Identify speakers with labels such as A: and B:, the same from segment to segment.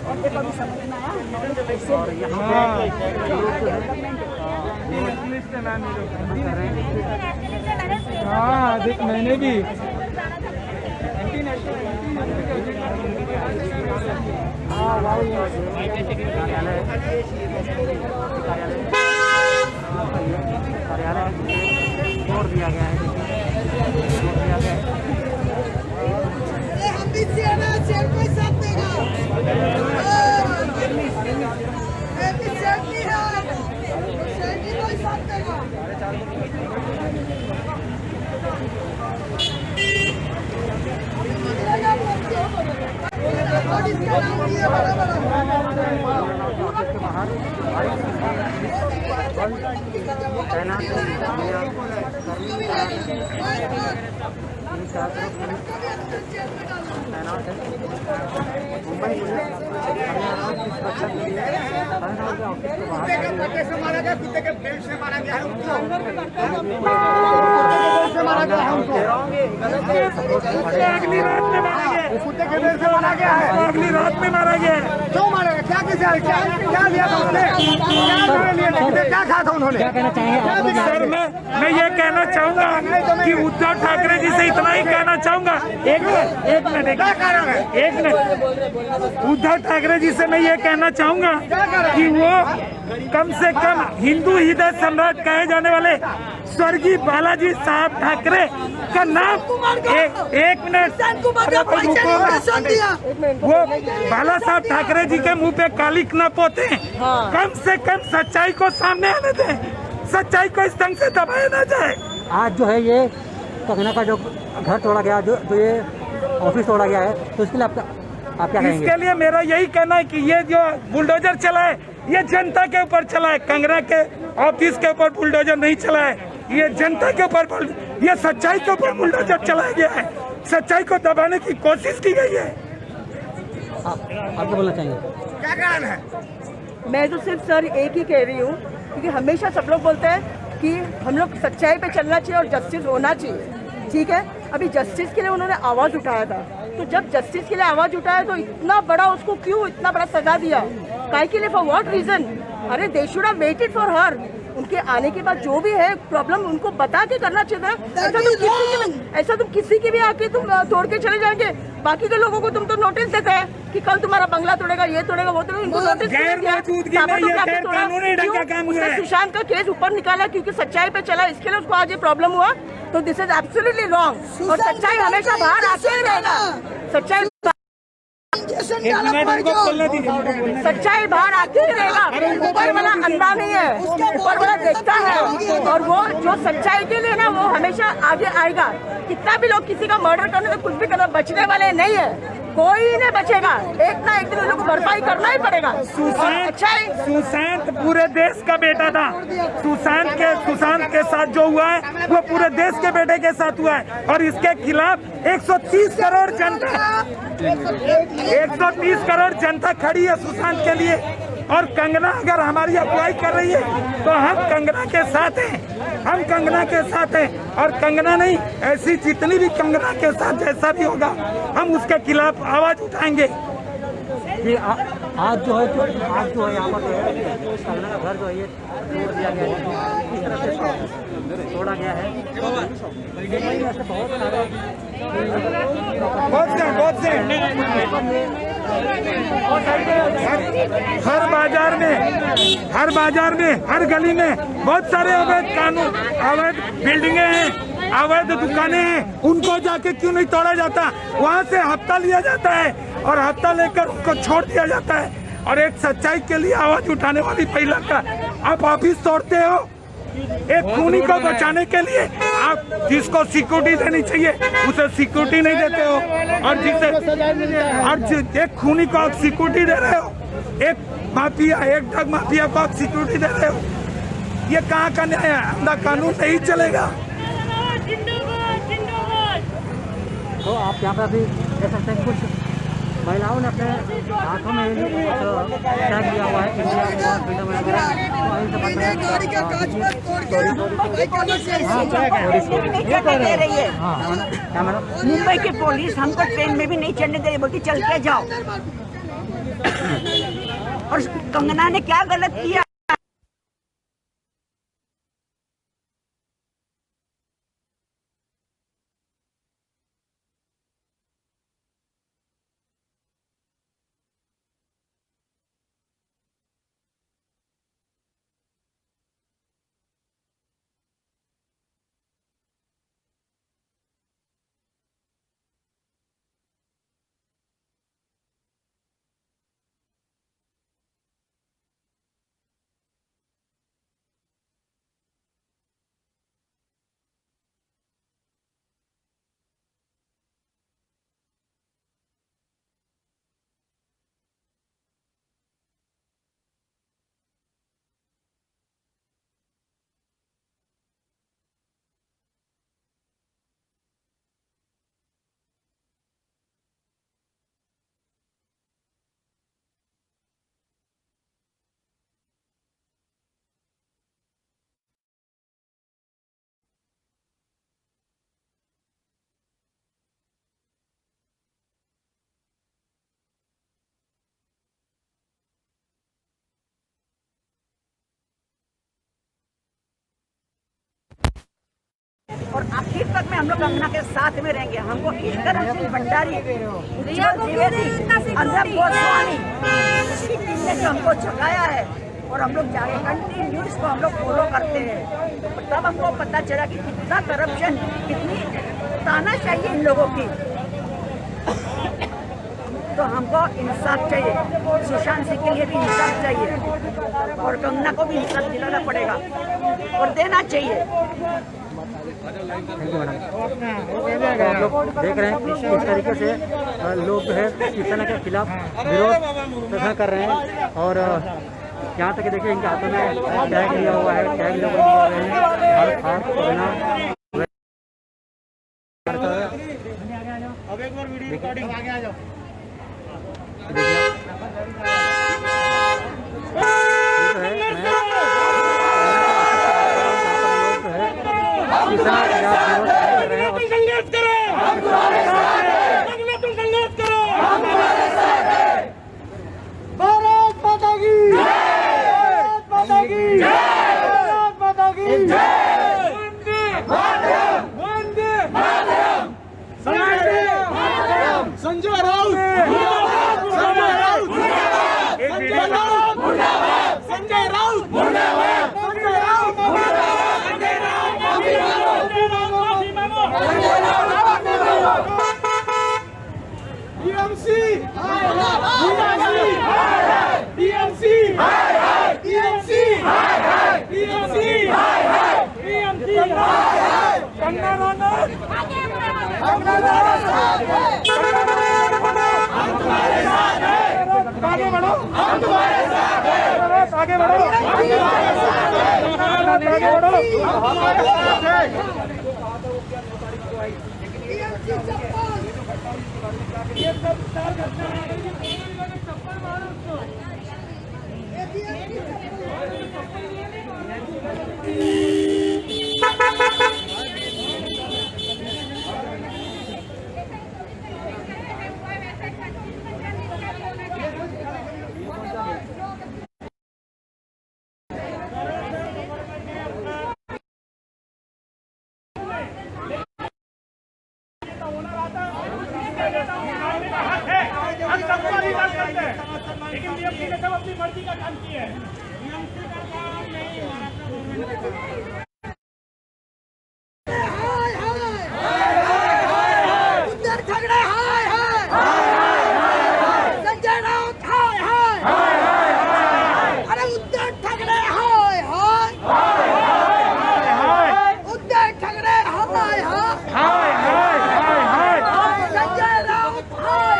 A: और देखो अभी समझ में आया
B: हाँ देख मैंने भी
C: कार्यालय छोड़ दिया गया है।
D: हम भी शेर कोई साथ देगा। शेर नहीं है, शेर नहीं कोई साथ देगा। और इसका नाम दिया बड़ा मारा गया, कुत्ते के बेल्ट से मारा गया है उनको।
B: अगली रात में मारा गया,
D: कुत्ते के बेल्ट से मारा गया है।
B: अगली रात में मारा गया।
D: क्यों मारा गया? क्या किया? क्या लिया था उन्होंने? क्या कहा था उन्होंने?
C: क्या कहना चाहेंगे आप?
B: सर मैं ये कहना चाहूँगा कि उद्धव ठाकरे जी से इतना ही कहना चाहूँगा। एक मिनट उद्धव ठाकरे जी से मैं ये कहना चाहूँगा कि वो कम से कम हिंदू हृदय सम्राट कहे जाने वाले स्वर्गीय बालाजी साहब ठाकरे का नाम एक मिनट वो बाला साहब ठाकरे जी के मुंह पे कालिक न पोते। कम से कम सच्चाई को सामने आने दें, सच्चाई को इस ढंग से दबाया न जाए।
C: आज जो है ये कंगना का जो घर तोड़ा गया, जो ये ऑफिस तोड़ा गया है, तो इसके लिए आप क्या कहेंगे?
B: इसके लिए मेरा यही कहना है कि ये जो बुलडोजर चला है ये जनता के ऊपर चला है। कंगना के ऑफिस के ऊपर बुलडोजर नहीं चला है, ये जनता के ऊपर, ये सच्चाई के ऊपर बुलडोजर चलाया गया है। सच्चाई को दबाने की कोशिश की गई है।
C: आप क्या बोलना चाहेंगे?
D: क्या कारण है?
A: मैं तो सिर्फ सर एक ही कह रही हूँ, क्योंकि हमेशा सब लोग बोलते हैं कि हम लोग सच्चाई पे चलना चाहिए और जस्टिस होना चाहिए। ठीक है, अभी जस्टिस के लिए उन्होंने आवाज उठाया था, तो जब जस्टिस के लिए आवाज उठाया तो इतना बड़ा उसको क्यों इतना बड़ा सजा दिया? काय के लिए? For what reason? अरे they should have waited for her. उनके आने के बाद जो भी है प्रॉब्लम उनको बता के करना चाहिए था। ऐसा तुम किसी की भी आके तुम तोड़ के चले जाएंगे। बाकी के लोगों को तुम तो नोटिस देते हैं कि कल तुम्हारा बंगला तोड़ेगा, ये तोड़ेगा, वो तोड़ेगा। इनको नोटिस उसने सुशांत का केस ऊपर निकाला क्योंकि सच्चाई पे चला, इसके लिए उसको आज ये प्रॉब्लम हुआ। तो दिस इज एब्सोल्युटली रॉन्ग। और सच्चाई हमेशा बाहर आते ही रहेगा। सच्चाई सच्चाई बाहर आती ही रहेगा। ऊपर वाला अंधा नहीं है, ऊपर वाला देखता है। और वो जो सच्चाई के लिए ना वो हमेशा आगे आएगा। कितना भी लोग किसी का मर्डर करने में कुछ भी करना, बचने वाले नहीं है, कोई नहीं बचेगा। एक ना एक दिन उन लोगों को भरपाई करना ही पड़ेगा।
B: सुशांत पूरे देश का बेटा था। सुशांत के साथ जो हुआ है वो पूरे देश के बेटे के साथ हुआ है। और इसके खिलाफ 130 करोड़ जनता खड़ी है सुशांत के लिए। और कंगना अगर हमारी अगुवाई कर रही है तो हम कंगना के साथ हैं, हम कंगना के साथ हैं। और कंगना नहीं, ऐसी जितनी भी कंगना के साथ जैसा भी होगा हम उसके खिलाफ आवाज उठाएंगे।
C: आज जो है यहाँ पर कंगना का घर जो है ये तोड़ दिया गया है, इस तरह से तोड़ा गया है।
B: हर बाजार में हर गली में बहुत सारे अवैध बिल्डिंगे हैं, अवैध दुकानें हैं। उनको जाके क्यों नहीं तोड़ा जाता? वहाँ से हफ्ता लिया जाता है और हफ्ता लेकर उनको छोड़ दिया जाता है। और एक सच्चाई के लिए आवाज उठाने वाली महिला का आप ऑफिस तोड़ते हो। एक खूनी को बचाने के लिए आप जिसको सिक्योरिटी देनी चाहिए उसे सिक्योरिटी नहीं देते हो, और एक खूनी को आप सिक्योरिटी दे रहे हो, एक ड्रग माफिया को आप सिक्योरिटी दे रहे हो। ये कहाँ का न्याय है? अंधा कानून नहीं चलेगा।
C: तो आप यहाँ पर अभी देख सकते हैं कुछ महिलाओं ने अपने हाथों में टैग लिया हुआ है
A: मुंबई की पुलिस हमको ट्रेन में भी नहीं चढ़ने दे रही, बोलती चल के जाओ।
E: और कंगना ने क्या गलत किया? और आखिर तक में हम लोग कंगना के साथ में रहेंगे। हमको ईश्वर सिंह भंडारी, अनुराग गोस्वामी, उसकी टीम ने जो हमको झुकाया है और हम लोग जाके कंटिन्यू इसको हम लोग फॉलो करते हैं। और तब हमको पता चला कि कितना करप्शन, कितनी तानाशाही इन लोगों की। तो हमको इंसाफ चाहिए, सुशांत सिंह के लिए भी इंसाफ चाहिए और कंगना को भी इंसाफ दिलाना पड़ेगा और देना चाहिए।
C: Thank you madam. तो आप लोग देख रहे हैं कि इस तरीके से लोग जो है शिवसेना के खिलाफ विरोध प्रदर्शन कर रहे हैं और यहाँ तक देखिए इनके हाथों में टैग लिया हुआ है, टैग लोग बोल रहे हैं
D: अब एक बार वीडियो रिकॉर्डिंग आगे आ जाओ। भारत माता की जय, माता की जय, माता की जय। वंदे मातरम, Sanjay Raut, Sanjay Raut, Sanjay Raut, Sanjay Raut, Sanjay Raut, TMC, TMC, TMC, TMC, Kangana Ranaut, Kangana Ranaut, आगे बढ़ो, हम तुम्हारे साथ हैं, आगे बढ़ो, आगे बढ़ो, हमारे साथ हैं।
B: लेकिन DMC ने सब अपनी मर्जी का काम किया है।
E: उद्धव ठाकरे हाय हाय, संजय राउत हाय हाय, अरे उद्धव ठाकरे हाय हाय, उद्धव ठाकरे हाय हाय, संजय राउत हाय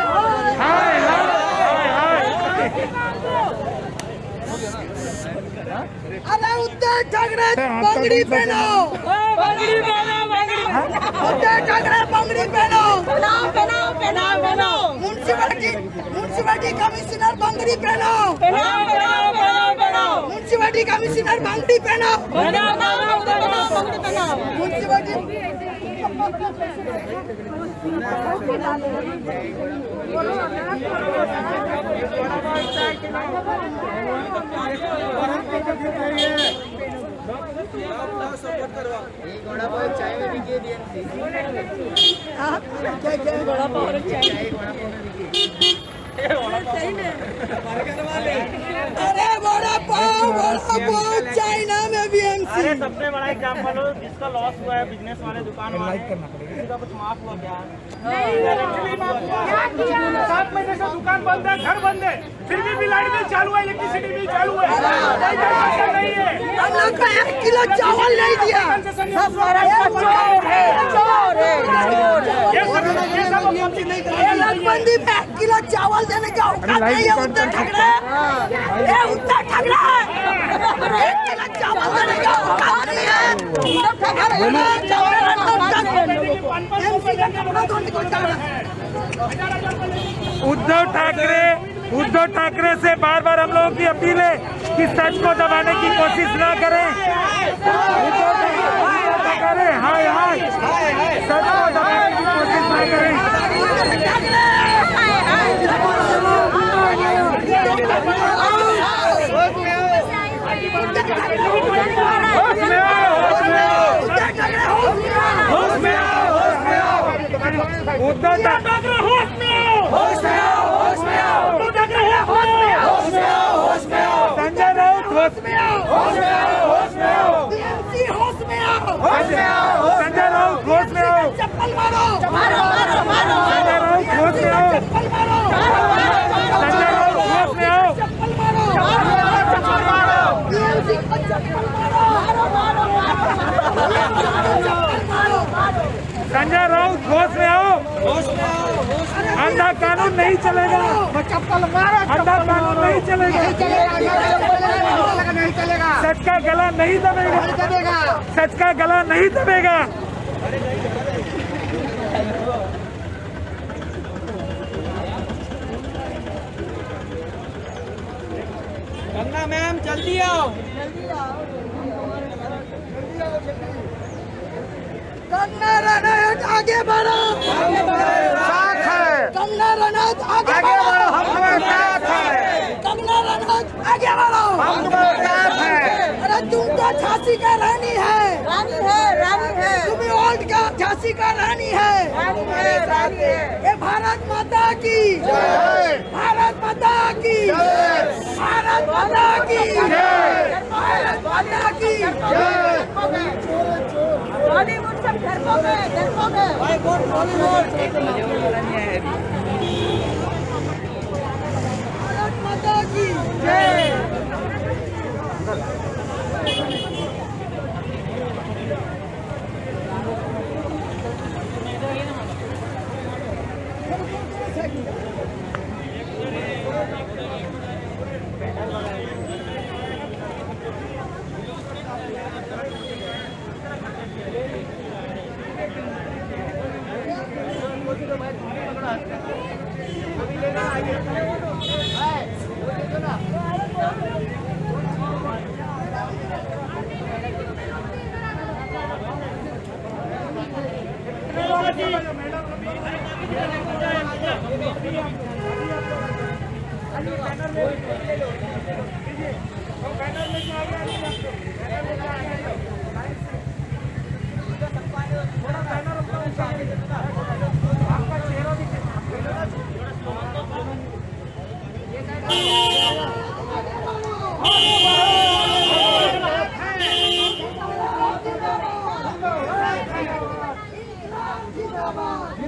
E: अरे उद्धव ठाकरे बंगड़ी पहनो, बंगड़ी पहनो, उद्धव ठाकरे बंगड़ी पहनो, पहनो, म्युनिसिपैलिटी कमिश्नर बंगड़ी पहनो, म्युनिसिपैलिटी कमिश्नर बंगड़ी पहनो, म्युनिसिपैलिटी
D: अरे वड़ा पाव चाइना में BMC।
F: अरे सबसे बड़ा एग्जाम्पल हो जिसका लॉस हुआ है बिजनेस वाले दुकान वाले, किसी का कुछ माफ हुआ क्या?
B: 7 महीने से दुकान बंद है, घर बंद है, फिर भी लाइट बिल चालू है, इलेक्ट्रिसिटी बिल चालू है, नहीं है।
D: हम लोग को 1 किलो चावल नहीं दिया। नोटबंदी में 1 किलो चावल देने का औकात नहीं है उद्धव ठाकरे। ये उद्धव ठाकरे 1 किलो चावल देने का औकात नहीं है।
B: उद्धव ठाकरे से बार बार हम लोगों की अपील है कि सच को दबाने की कोशिश ना करें। हाय हाय सच को दबाने की कोशिश ना करें। उद्धव ठाकरे होश में आओ, होश में आओ, होश में आओ, उद्धव ठाकरे होश में आओ, होश में आओ, होश में आओ, संजय राउत होश में आओ, होश में आओ, होश में आओ,
D: BMC होश में आओ,
B: होश में आओ, संजय राउत होश में आओ,
D: चप्पल मारो, मारो, मारो, मारो,
B: संजय राउत होश में आओ,
D: चप्पल मारो,
B: संजय राउत होश में आओ,
D: चप्पल मारो, चप्पल मारो, BMC को चप्पल मारो, मारो, मारो, मारो,
B: संजय राउत होश में आओ, अंधा कानून नहीं चलेगा,
D: चप्पल मारो,
B: अंधा कानून नहीं चलेगा,
D: नहीं चलेगा,
B: सच का गला नहीं दबेगा, सच का गला नहीं दबेगा।
F: गंगा मैम जल्दी आओ।
D: कंगना रनौत आगे बढ़ो,
B: साथ है,
D: कंगना रनौत आगे बढ़ो,
B: हम तुम्हारे साथ हैं,
D: कंगना रनौत आगे बढ़ो,
B: हम तुम्हारे साथ हैं।
D: अरे तुम तो झांसी का रानी है,
A: रानी है, रानी है,
D: तुम ओल्ड का झांसी का रानी है,
A: रानी है, रानी है।
D: ये भारत माता की भारत माता की भारत माता की भारत माता की
A: बॉलीवुड सब घर को गए, घर को गए।
D: भारत माता की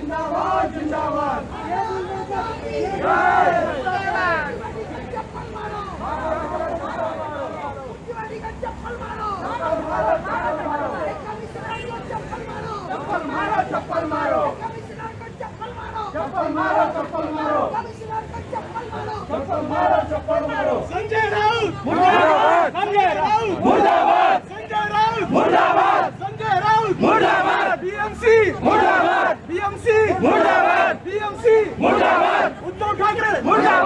B: जिंदाबाद जिंदाबाद
D: चप्पल मारो,
B: चप्पल मारो,
D: कमिश्नर को चप्पल मारो,
B: चप्पल मारो, चप्पल मारो,
D: कमिश्नर को चप्पल मारो,
B: चप्पल मारो, चप्पल मारो।
F: संजय राउत
B: मुर्दाबाद,
F: संजय राउत
B: मुर्दाबाद,
F: संजय राउत
B: मुर्दाबाद,
F: संजय राउत
B: मुर्दाबाद,
F: BMC
B: मुर्दाबाद,
F: BMC
B: मुर्दाबाद,
F: BMC
B: मुर्दाबाद,
F: उद्धव ठाकरे
B: मुर्दाबाद।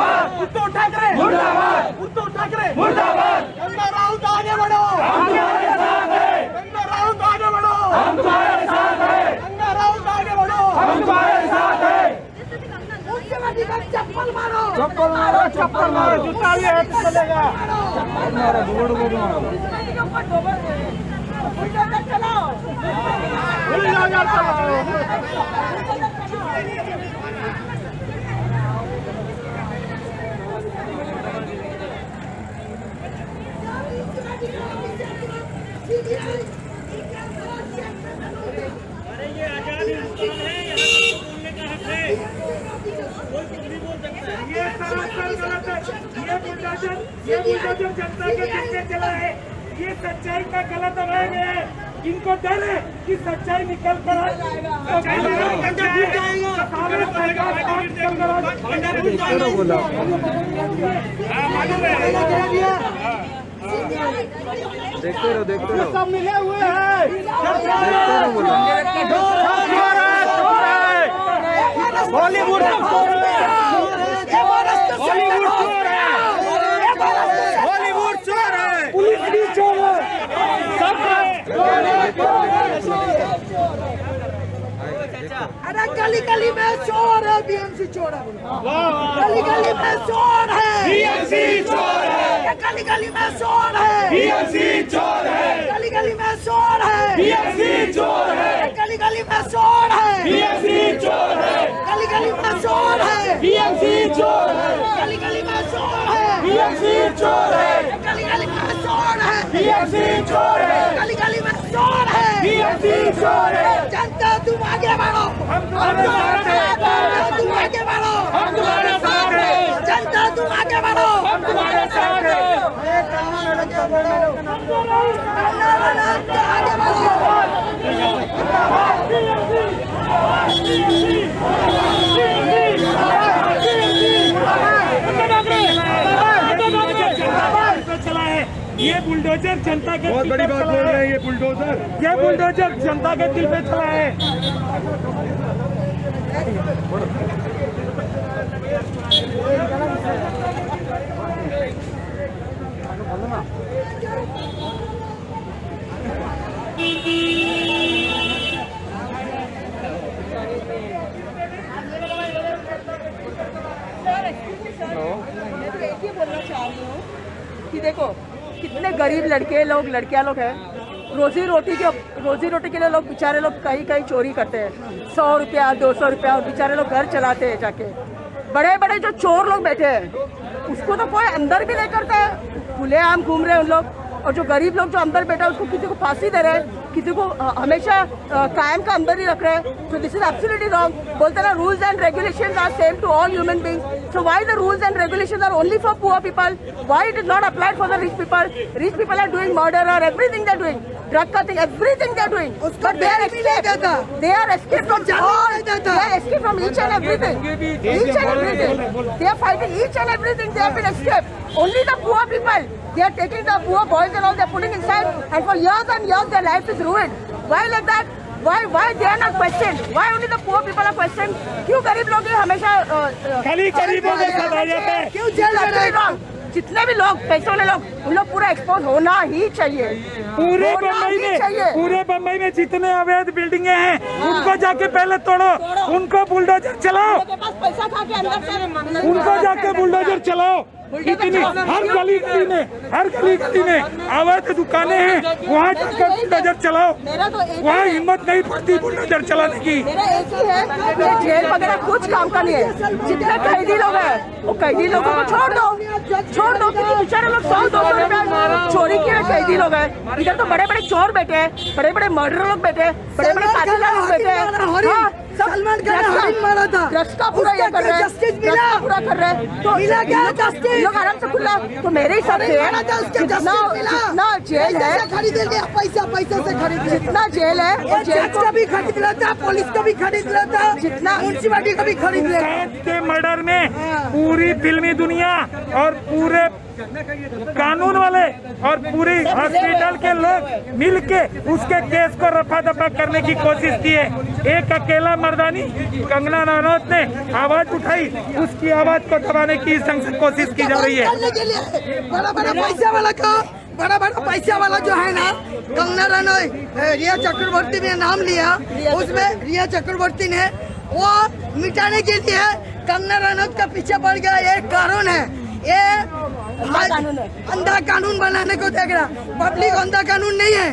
B: चप्पल मारो, जूता भी है तो चलेगा।
F: अरे ये आजाद हिंदुस्तान है, यहाँ तो बोलने का हक है, कोई कुछ भी बोल सकता है।
B: ये सरासर गलत है। ये बुलडोजर जनता के दिल में चला है। ये सच्चाई का गलत अभाव है। इनको डर है कि सच्चाई निकल कर
C: देखते रहो
B: सब मिले हुए हैं। बॉलीवुड चोर है, पुलिस भी चोर है, सब
D: अरे गली गली में चोर है, बीएमसी चोर है, गली गली में चोर है,
B: बीएमसी चोर है,
D: गली गली में चोर है,
B: बीएमसी चोर है,
D: गली गली में चोर है,
B: बीएमसी चोर है,
D: गली गली में चोर है,
B: बीएमसी चोर है,
D: गली गली में चोर है,
B: बीएमसी चोर है,
D: गली गली में चोर है,
B: बीएमसी चोर है,
D: गली गली में चोर है,
B: बीएमसी चोर है,
D: गली गली में चोर है,
B: बीएमसी चोर है।
D: जनता तुम आगे बढ़ो,
B: हम तुम्हारे साथ हैं,
D: तुम आगे बढ़ो,
B: हम तुम्हारे साथ हैं,
D: जनता तुम आगे बढ़ो,
B: हम तुम्हारे साथ हैं।
D: आगे बढ़ो।
B: चला है ये बुलडोजर जनता के बहुत बड़ी बात बोल रहे हैं। ये बुलडोजर जनता के दिल पे चला है।
A: मैं तो एक ही बोलना चाह रही हूँ कि देखो कितने गरीब लड़के लोग लड़कियां लोग हैं, रोजी रोटी के लिए लोग बेचारे लोग कहीं कहीं चोरी करते हैं, 100 रुपया 200 रुपया, और बेचारे लोग घर चलाते हैं जाके। बड़े बड़े जो चोर लोग बैठे हैं उसको तो कोई अंदर भी नहीं करता है, खुलेआम घूम रहे हैं उन लोग। और जो गरीब लोग जो अंदर बैठा है उसको किसी को फांसी दे रहे हैं, किसी को हमेशा कायम का अंदर ही रख रहे हैं। तो दिस इज एब्सोल्युटली रॉन्ग। बोलते ना rules and regulations are same to all human beings, so why the rules and regulations are only for poor people? Why it is not applied for the rich people? Rich people are doing murder और everything they are doing, drug का thing, everything they are doing, but they are escaped from all, they are escaped from each and everything, they are fighting each and everything, they have been escaped. Only the poor people, they are taking the poor boys and all, they are putting inside, and for years and years their life is ruined. Why like that? Why they are not questioned? Why only the poor people are questioned? क्यों गरीब लोग ही हमेशा
B: खाली गरीबों के साथ आ जाता है?
A: क्यों जेल में? जितने भी लोग पैसे वाले लोग, उन लोग पूरा एक्सपोज होना ही चाहिए।
B: पूरे बम्बई में जितने अवैध बिल्डिंगे हैं उनको जाके पहले तोड़ो, उनको बुलडोजर चलाओ,
A: पैसा खा के अंदर से
B: उनको जाके बुलडोजर चलाओ। इतनी हर गली गली में अवैध दुकानें हैं, वहाँ जाकर बुलडोजर चलाओ। वहाँ हिम्मत नहीं पड़ती बुलडोजर चलाने की।
A: मेरा एक ही है, ये जेल वगैरह कुछ काम का नहीं है। जितने कैदी लोग हैं वो कैदी लोगों को छोड़ दो, क्योंकि बेचारे लोग 100-200 रुपया चोरी किए कैदी लोग हैं। इधर तो बड़े बड़े चोर बैठे हैं, बड़े बड़े मर्डर लोग बैठे हैं, बड़े बड़े कातिल लोग बैठे हैं।
D: सलमान खान ने हरिन मारा था,
A: ड्रग्स का पूरा ये कर रहे हैं,
D: जस्टिस मिला,
A: पूरा कर रहे हैं, तो
D: मिला क्या जस्टिस?
A: लोग आराम से खुला। तो मेरे हिसाब से जितना जेल है,
D: खरीद लिया, पैसा से खरीद लिया,
A: जितना जेल है वो जेल
D: को भी खरीद रहा था, पुलिस को भी खरीद रहा था, जितना म्यूनसिपालिटी को भी खरीद रहा था।
B: के मर्डर में पूरी फिल्मी दुनिया और पूरे कानून वाले और पूरी हॉस्पिटल के लोग मिलके उसके केस को रफा दफा करने की कोशिश की है। एक अकेला मर्दानी कंगना रनौत ने आवाज उठाई, उसकी आवाज को दबाने की कोशिश की जा रही है।
D: बड़ा पैसा वाला जो है ना, कंगना रनौत, रिया चक्रवर्ती ने नाम लिया, उसमें रिया चक्रवर्ती ने वो मिटाने के लिए कंगना रनौत का पीछे पड़ गया। ये कारण है, ये अंधा कानून बनाने को देख रहा। पब्लिक अंधा कानून नहीं है,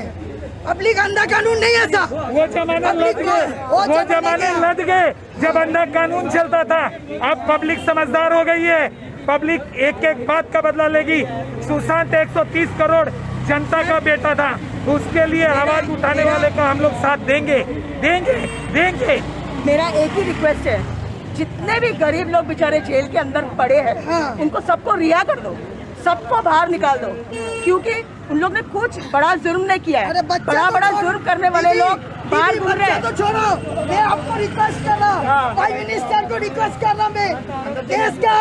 D: पब्लिक अंधा कानून नहीं है था।
B: वो जमाने लद गए जब अंधा कानून चलता था। अब पब्लिक समझदार हो गई है, पब्लिक एक एक बात का बदला लेगी। सुशांत 130 करोड़ जनता का बेटा था, उसके लिए आवाज उठाने वाले का हम लोग साथ देंगे देंगे देंगे।
A: मेरा एक ही रिक्वेस्ट है, जितने भी गरीब लोग बेचारे जेल के अंदर पड़े हैं, उनको सबको रिहा कर दो, सबको बाहर निकाल दो, क्योंकि उन लोग ने कुछ बड़ा जुर्म नहीं किया है। बड़ा जुर्म करने वाले लोग बाहर घूम रहे हैं।
D: तो छोड़ो, मैं आपको रिक्वेस्ट कर रहा हूँ, प्राइम मिनिस्टर को रिक्वेस्ट कर रहा हूँ, मैं देश का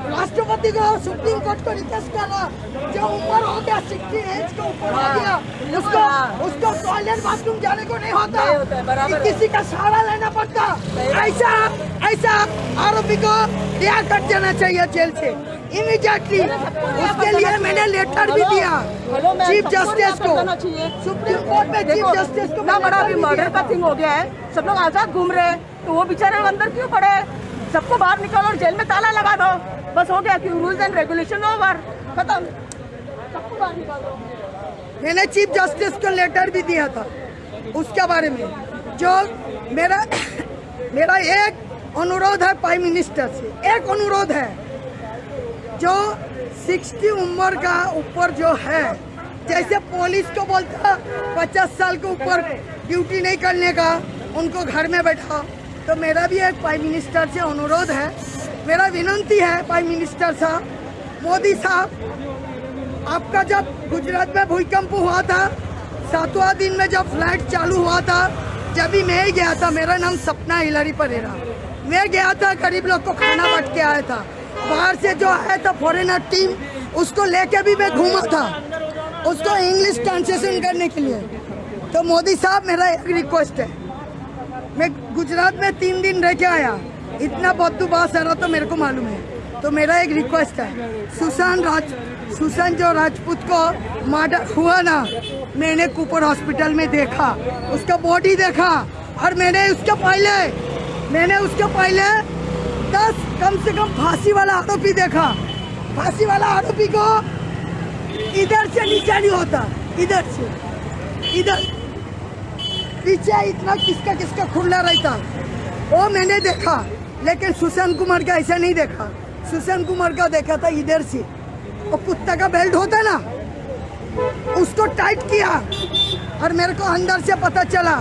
D: राष्ट्रपति को, सुप्रीम कोर्ट को रिक्वेस्ट कर रहा हूँ, जो उम्र हो गया 60 एज के ऊपर हो गया, उसको टॉयलेट बाथरूम जाने को नहीं होता, किसी का सहारा लेना पड़ता। ऐसा आरोपी को रिहा कर देना चाहिए जेल से इमीडिएटली। उसके लिए मैंने लेटर भी दिया चीफ जस्टिस को, सुप्रीम कोर्ट में चीफ जस्टिस को।
A: ना बड़ा अभी मर्डर का थिंग हो गया है, सब लोग आजाद घूम रहे हैं, तो वो बेचारे अंदर क्यों पड़े? सबको बाहर निकालो और जेल में ताला लगा दो, बस हो गया। क्यों रूल्स एंड रेगुलेशन ओवर, खत्म, सबको बाहर निकाल दो।
D: मैंने चीफ जस्टिस को लेटर भी दिया था उसके बारे में। जो मेरा एक अनुरोध है प्राइम मिनिस्टर से, एक अनुरोध है, जो 60 उम्र का ऊपर जो है, जैसे पुलिस को बोलता 50 साल के ऊपर ड्यूटी नहीं करने का, उनको घर में बैठा। तो मेरा भी एक प्राइम मिनिस्टर से अनुरोध है, मेरा विनंती है प्राइम मिनिस्टर साहब, मोदी साहब, आपका जब गुजरात में भूकंप हुआ था, 7वां दिन में जब फ्लाइट चालू हुआ था, जब भी मैं ही गया था, मेरा नाम सपना हिलारी परेरा, मैं गया था, गरीब लोग को खाना बांट के आया था। बाहर से जो आया था फॉरेनर टीम, उसको लेके भी मैं घूमा था, उसको इंग्लिश ट्रांसलेशन करने के लिए। तो मोदी साहब, मेरा एक रिक्वेस्ट है, मैं गुजरात में 3 दिन रह के आया, इतना बददुबास आ रहा तो मेरे को मालूम है। तो मेरा एक रिक्वेस्ट है, सुशांत जो राजपूत को मर्डर हुआ ना, मैंने कूपर हॉस्पिटल में देखा, उसका बॉडी देखा, और मैंने उसके पहले 10 कम से कम फांसी वाला आरोपी देखा। फांसी वाला आरोपी को इधर से नीचे नहीं होता, इधर पीछे इतना किसका खुला रहता, वो मैंने देखा। लेकिन सुशांत कुमार का ऐसा नहीं देखा, सुशांत कुमार का देखा था इधर से, वो कुत्ता का बेल्ट होता ना, उसको टाइट किया, और मेरे को अंदर से पता चला।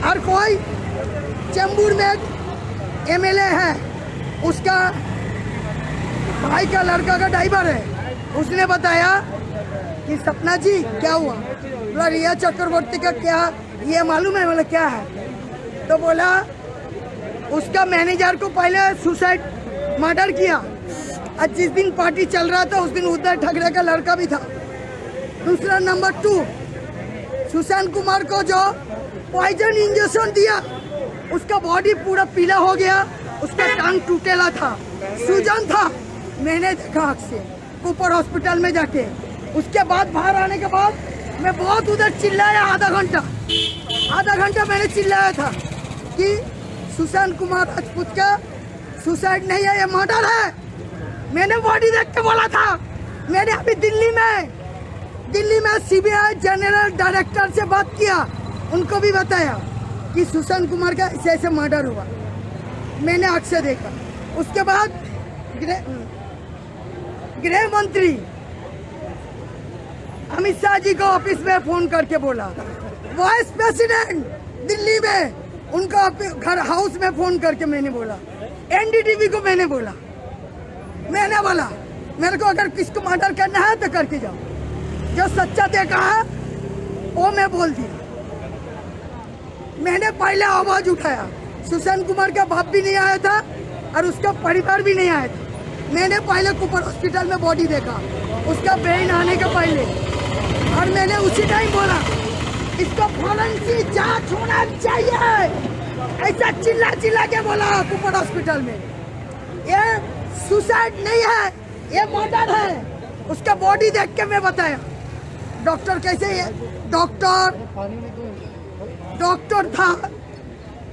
D: और कोई चेंबूर में MLA है, उसका भाई का लड़का का ड्राइवर है, उसने बताया कि सपना जी क्या हुआ, बोला रिया चक्रवर्ती का क्या ये मालूम है? बोला क्या है? तो बोला उसका मैनेजर को पहले सुसाइड मर्डर किया, और जिस दिन पार्टी चल रहा था उस दिन उद्धव ठाकरे का लड़का भी था। दूसरा नंबर 2, सुशांत कुमार को जो पॉइजन इंजेक्शन दिया, उसका बॉडी पूरा पीला हो गया, उसका टांग टूटेला था, सूजन था, मैंने देखा आँख से कूपर हॉस्पिटल में जाके। उसके बाद बाहर आने के बाद मैं बहुत उधर चिल्लाया, आधा घंटा मैंने चिल्लाया था कि सुशांत कुमार राजपूत का सुसाइड नहीं है, ये मर्डर है। मैंने बॉडी देख के बोला था। मैंने अभी दिल्ली में CBI जनरल डायरेक्टर से बात किया, उनको भी बताया कि सुशांत कुमार का ऐसे मर्डर हुआ, मैंने आँख से देखा। उसके बाद गृह मंत्री अमित शाह जी को ऑफिस में फोन करके बोला, वाइस प्रेसिडेंट दिल्ली में उनका घर हाउस में फोन करके मैंने बोला, NDTV को मैंने बोला मेरे को अगर किसको मर्डर करना है तो करके जाओ, जो सच्चा देखा है वो मैं बोल दिया। मैंने पहले आवाज उठाया, सुशांत कुमार का बाप भी नहीं आया था और उसका परिवार भी नहीं आया था। मैंने पहले कूपर हॉस्पिटल में बॉडी देखा, उसका ब्रेन आने के पहले, और मैंने उसी टाइम बोला इसको फॉरेंसिक जांच होना चाहिए, ऐसा चिल्ला के बोला कूपर हॉस्पिटल में। ये सुसाइड नहीं है, ये मर्डर है। उसका बॉडी देख के मैं बताया डॉक्टर कैसे, डॉक्टर था,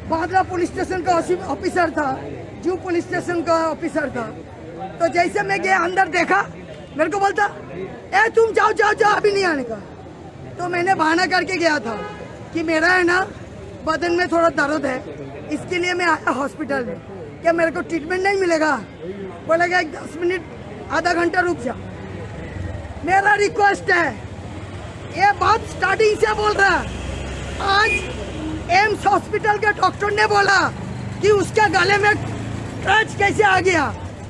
D: बांद्रा पुलिस स्टेशन का ऑफिसर था, जू पुलिस स्टेशन का ऑफिसर था। तो जैसे मैं गया अंदर देखा, मेरे को बोलता ए तुम जाओ जाओ जाओ, अभी नहीं आने का। तो मैंने बहाना करके गया था कि मेरा है ना बदन में थोड़ा दर्द है, इसके लिए मैं आया हॉस्पिटल में, क्या मेरे को ट्रीटमेंट नहीं मिलेगा? बोलेगा 10 मिनट आधा घंटा रुक जा। मेरा रिक्वेस्ट है, ये बात स्टार्टिंग से बोल रहा है। आज एम्स हॉस्पिटल के डॉक्टर ने बोला कि उसके गले में क्रच कैसे आ गया।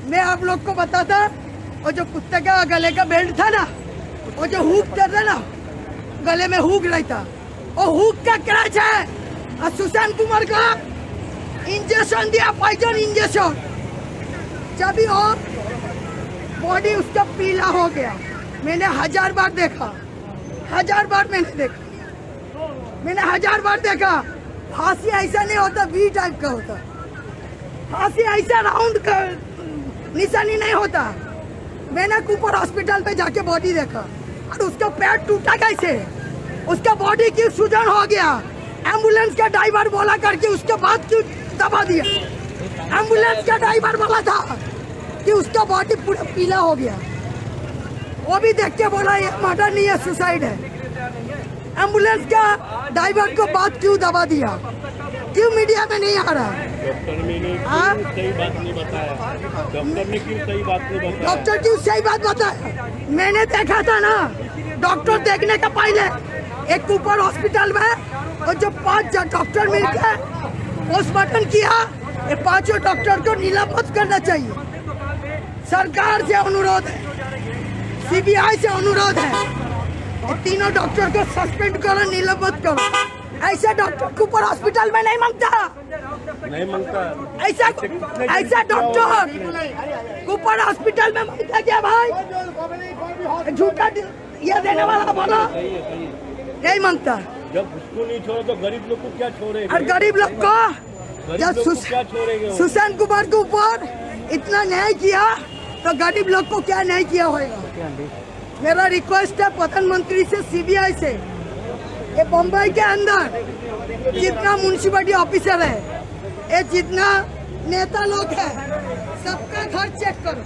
D: मैं आप लोग को बताता, और जो कुत्ते का गले का बेल्ट था ना, वो जो हुक था ना, गले में हुक रहता, वो हुक का क्रच है। और सुशांत कुमार का इंजेक्शन दिया, पॉइजन इंजेक्शन। जब भी वो बॉडी उसका पीला हो गया, मैंने 1000 बार देखा, 1000 बार मैंने 1000 बार देखा। फांसी ऐसा नहीं होता, वी टाइप का होता। फांसी ऐसा राउंड का निशानी नहीं होता। मैंने कूपर हॉस्पिटल पे जाके बॉडी देखा, और उसका पैर टूटा कैसे, उसका बॉडी क्यों सूजन हो गया। एम्बुलेंस का ड्राइवर बोला करके उसके बाद क्यों दबा दिया। एम्बुलेंस का ड्राइवर बोला था कि उसका बॉडी पूरा पीला हो गया, वो भी देख के बोला ये मर्डर नहीं है, सुसाइड है। एम्बुलेंस का ड्राइवर को बात क्यों दबा दिया, क्यों मीडिया में नहीं आ रहा?
F: डॉक्टर ने सही बात नहीं बताया। डॉक्टर ने क्यों सही बात नहीं बताया?
D: डॉक्टर क्यों सही बात बताया? मैंने देखा था ना, डॉक्टर देखने का पहले एक कूपर हॉस्पिटल में, और जो 5 डॉक्टर मिलकर पोस्टमार्टम किया, ये 5 डॉक्टर को निलंबित करना चाहिए। सरकार से अनुरोध है, सीबीआई से अनुरोध है, ये तीनों डॉक्टर को सस्पेंड करो, निलंबित करो। ऐसा डॉक्टर कूपर हॉस्पिटल में नहीं मांगता, ऐसा डॉक्टर कूपर हॉस्पिटल में मांगता क्या भाई? झूठा ये देने वाला बोलो, नहीं मांगता।
F: जब उसको नहीं छोड़े तो गरीब लोग को क्या छोड़ेगा?
D: और गरीब लोग को जब सुशांत कुमार के ऊपर इतना न्याय किया, तो गरीब लोग को क्या न्याय किया होगा? मेरा रिक्वेस्ट है प्रधानमंत्री से, सीबीआई से, ये बम्बई के अंदर जितना म्यूनसिपलिटी ऑफिसर है, ये जितना नेता लोग है, सबका घर चेक करो,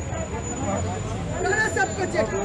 D: सबको चेक करो।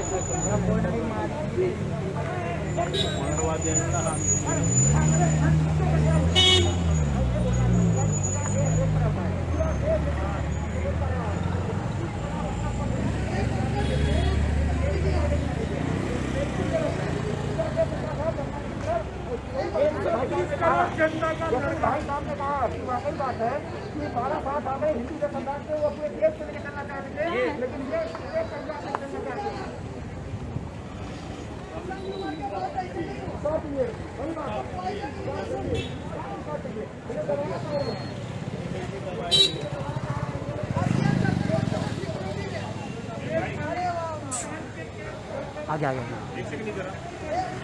C: आगे आगे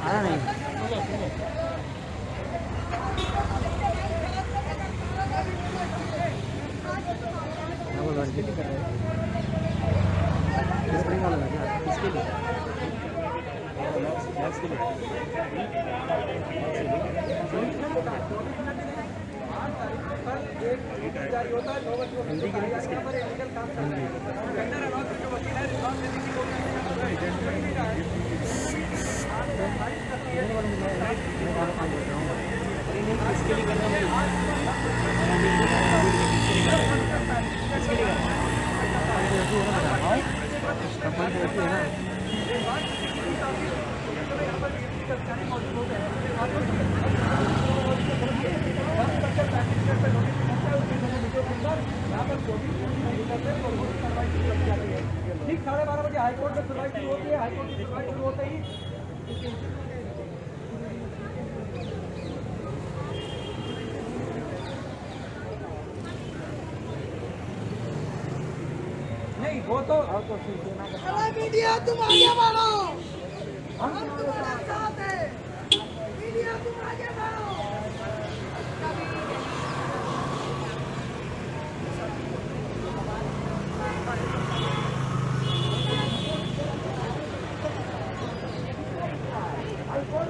C: आया नहीं। हिंदी के लिए
G: ठीक 12:30 बजे हाईकोर्ट में सुनवाई शुरू होती है। हाईकोर्ट की सुनवाई शुरू होते ही नहीं वो तो
D: मीडिया तुम आगे बढ़ो, हम तुम्हारे साथ हैं। मीडिया तुम आगे बढ़ो।
G: हाईकोर्ट